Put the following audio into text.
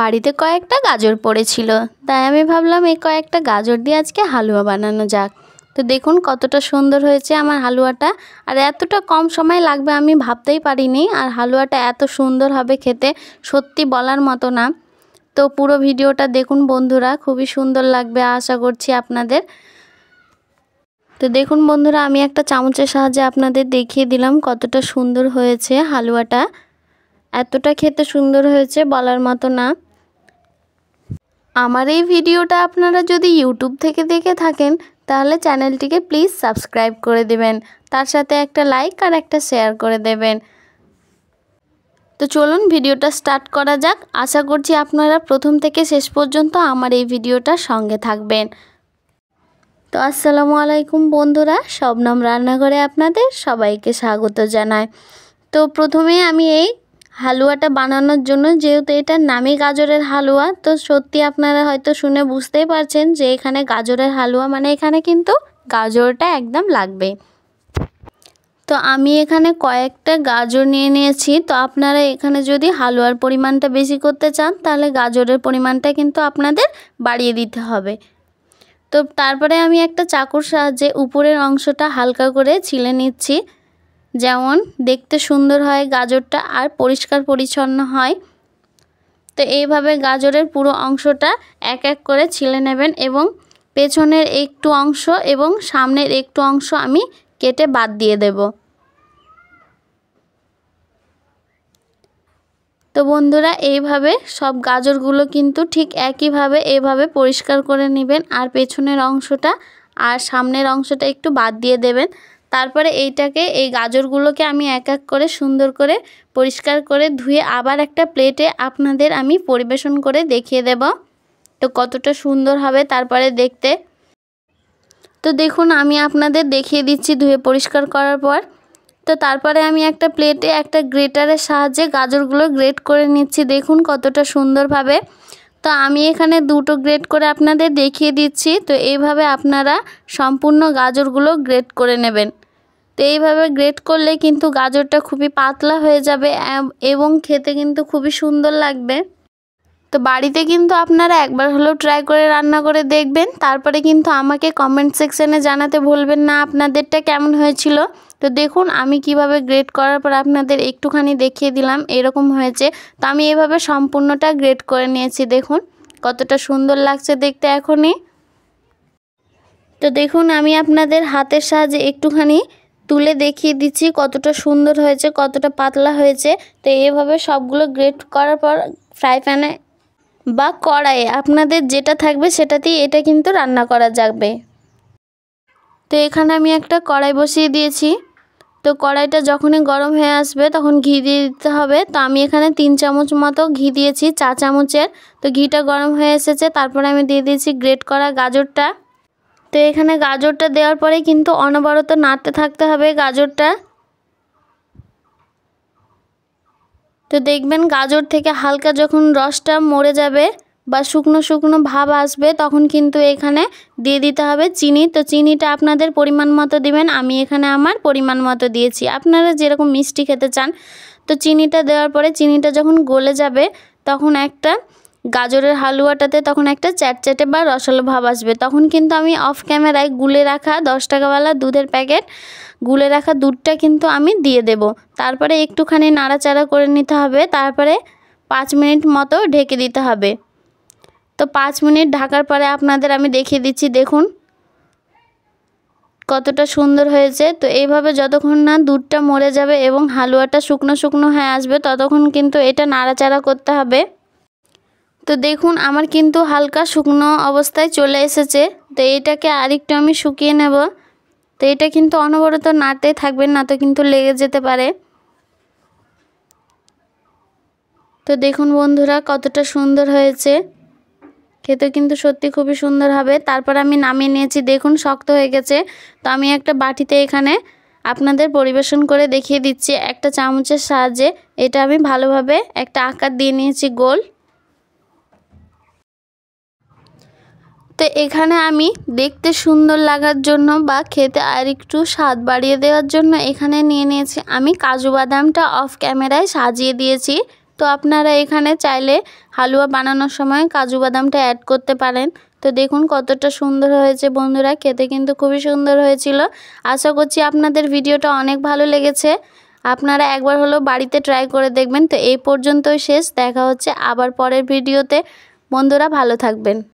বাড়িতে কয়েকটা গাজর পড়েছিল, তাই আমি ভাবলাম এই কয়েকটা গাজর দিয়ে আজকে হালুয়া বানানো যাক। তো দেখুন কতটা সুন্দর হয়েছে আমার হালুয়াটা, আর এতটা কম সময় লাগবে আমি ভাবতেই পারিনি। আর হালুয়াটা এত সুন্দর হবে খেতে, সত্যি বলার মতো না। তো পুরো ভিডিওটা দেখুন বন্ধুরা, খুবই সুন্দর লাগবে আশা করছি আপনাদের। তো দেখুন বন্ধুরা, আমি একটা চামচের সাহায্যে আপনাদের দেখিয়ে দিলাম কতটা সুন্দর হয়েছে হালুয়াটা। এতটা খেতে সুন্দর হয়েছে বলার মতো না। আমার এই ভিডিওটা আপনারা যদি ইউটিউব থেকে দেখে থাকেন তাহলে চ্যানেলটিকে প্লিজ সাবস্ক্রাইব করে দেবেন, তার সাথে একটা লাইক আর একটা শেয়ার করে দেবেন। তো চলুন ভিডিওটা স্টার্ট করা যাক। আশা করছি আপনারা প্রথম থেকে শেষ পর্যন্ত আমার এই ভিডিওটার সঙ্গে থাকবেন। তো আসসালামু আলাইকুম বন্ধুরা, শবনম রান্নাঘরে আপনাদের সবাইকে স্বাগত জানাই। তো প্রথমে আমি এই হালুয়াটা বানানোর জন্য, যেহেতু এটার নামই গাজরের হালুয়া, তো সত্যি আপনারা হয়তো শুনে বুঝতেই পারছেন যে এখানে গাজরের হালুয়া মানে এখানে কিন্তু গাজরটা একদম লাগবে। তো আমি এখানে কয়েকটা গাজর নিয়ে নিয়েছি। তো আপনারা এখানে যদি হালুয়ার পরিমাণটা বেশি করতে চান তাহলে গাজরের পরিমাণটা কিন্তু আপনাদের বাড়িয়ে দিতে হবে। তো তারপরে আমি একটা চাকুর সাহায্যে উপরের অংশটা হালকা করে ছিলে নিচ্ছি, যেমন দেখতে সুন্দর হয় গাজরটা আর পরিষ্কার পরিচ্ছন্ন হয়। তো এইভাবে গাজরের পুরো অংশটা এক এক করে ছিলে নেবেন এবং পেছনের একটু অংশ এবং সামনের একটু অংশ আমি কেটে বাদ দিয়ে দেব। তো বন্ধুরা, এইভাবে সব গাজরগুলো কিন্তু ঠিক একইভাবে এইভাবে পরিষ্কার করে নেবেন আর পেছনের অংশটা আর সামনের অংশটা একটু বাদ দিয়ে দেবেন। তারপরে এই গাজরগুলোকে আমি এক এক করে সুন্দর করে পরিষ্কার করে ধুয়ে আবার একটা প্লেটে আপনাদের আমি পরিবেশন করে দেখিয়ে দেব তো কতটা সুন্দর হবে তারপরে দেখতে। তো দেখুন আমি আপনাদের দেখিয়ে দিচ্ছি ধুয়ে পরিষ্কার করার পর। তো তারপরে আমি একটা প্লেটে একটা গ্রেটারের সাহায্যে গাজরগুলো গ্রেট করে নিচ্ছি, দেখুন কতটা সুন্দরভাবে। তো আমি এখানে দুটো গ্রেট করে আপনাদের দেখিয়ে দিচ্ছি। তো এইভাবে আপনারা সম্পূর্ণ গাজরগুলো গ্রেট করে নেবেন। তো এইভাবে গ্রেট করলে কিন্তু গাজরটা খুবই পাতলা হয়ে যাবে এবং খেতে কিন্তু খুবই সুন্দর লাগবে। তো বাড়িতে কিন্তু আপনারা একবার হলেও ট্রাই করে রান্না করে দেখবেন, তারপরে কিন্তু আমাকে কমেন্ট সেকশানে জানাতে ভুলবেন না আপনাদেরটা কেমন হয়েছিল। তো দেখুন আমি কিভাবে গ্রেট করার পর আপনাদের একটুখানি দেখিয়ে দিলাম, এরকম হয়েছে। তো আমি এভাবে সম্পূর্ণটা গ্রেট করে নিয়েছি, দেখুন কতটা সুন্দর লাগছে দেখতে এখনই। তো দেখুন আমি আপনাদের হাতের সাহায্যে একটুখানি তুলে দেখিয়ে দিচ্ছি কতটা সুন্দর হয়েছে, কতটা পাতলা হয়েছে। তো এইভাবে সবগুলো গ্রেট করার পর ফ্রাই প্যানে বা কড়াইয়ে আপনাদের যেটা থাকবে সেটাতেই এটা কিন্তু রান্না করা যাবে। তো এখানে আমি একটা কড়াই বসিয়ে দিয়েছি। তো কড়াইটা যখনই গরম হয়ে আসবে তখন ঘি দিয়ে দিতে হবে। তো আমি এখানে 3 চামচ মতো ঘি দিয়েছি, চা চামচের। তো ঘিটা গরম হয়ে এসেছে, তারপরে আমি দিয়ে দিয়েছি গ্রেট করা গাজরটা। তো এখানে গাজরটা দেওয়ার পরে কিন্তু অনবরত নাড়তে থাকতে হবে গাজরটা। তো দেখবেন গাজর থেকে হালকা যখন রসটা মরে যাবে বা শুকনো শুকনো ভাব আসবে তখন কিন্তু এখানে দিয়ে দিতে হবে চিনি। তো চিনিটা আপনাদের পরিমাণ মতো দিবেন, আমি এখানে আমার পরিমাণ মতো দিয়েছি, আপনারা যেরকম মিষ্টি খেতে চান। তো চিনিটা দেওয়ার পরে চিনিটা যখন গলে যাবে তখন একটা গাজরের হালুয়াটাতে তখন একটা চ্যাটচ্যাটে বা রসালো ভাব আসবে। তখন কিন্তু আমি অফ ক্যামেরায় গুলে রাখা 10 টাকাওয়ালা দুধের প্যাকেট গুলে রাখা দুধটা কিন্তু আমি দিয়ে দেব। তারপরে একটুখানি নাড়াচাড়া করে নিতে হবে, তারপরে 5 মিনিট মতো ঢেকে দিতে হবে। তো 5 মিনিট ঢাকার পরে আপনাদের আমি দেখিয়ে দিচ্ছি, দেখুন কতটা সুন্দর হয়েছে। তো এইভাবে যতক্ষণ না দুধটা মরে যাবে এবং হালুয়াটা শুকনো শুকনো হয়ে আসবে ততক্ষণ কিন্তু এটা নাড়াচাড়া করতে হবে। তো দেখুন আমার কিন্তু হালকা শুকনো অবস্থায় চলে এসেছে। তো এটাকে আরেকটু আমি শুকিয়ে নেব। তো এটা কিন্তু অনবরত নাড়তেই থাকবেন, না তো কিন্তু লেগে যেতে পারে। তো দেখুন বন্ধুরা কতটা সুন্দর হয়েছে, খেতে কিন্তু সত্যি খুবই সুন্দর হবে। তারপর আমি নামিয়ে নিয়েছি, দেখুন শক্ত হয়ে গেছে। তো আমি একটা বাটিতে এখানে আপনাদের পরিবেশন করে দেখিয়ে দিচ্ছি একটা চামচের সাহায্যে। এটা আমি ভালোভাবে একটা আকার দিয়ে নিয়েছি গোল। তো এখানে আমি দেখতে সুন্দর লাগার জন্য বা খেতে আর একটু স্বাদ বাড়িয়ে দেওয়ার জন্য এখানে নিয়ে নিয়েছি আমি কাজু বাদামটা অফ ক্যামেরায় সাজিয়ে দিয়েছি। তো আপনারা এখানে চাইলে হালুয়া বানানোর সময় কাজু বাদামটা অ্যাড করতে পারেন। তো দেখুন কতটা সুন্দর হয়েছে বন্ধুরা, খেতে কিন্তু খুবই সুন্দর হয়েছিল। আশা করছি আপনাদের ভিডিওটা অনেক ভালো লেগেছে। আপনারা একবার হলো বাড়িতে ট্রাই করে দেখবেন। তো এই পর্যন্তই শেষ, দেখা হচ্ছে আবার পরের ভিডিওতে। বন্ধুরা ভালো থাকবেন।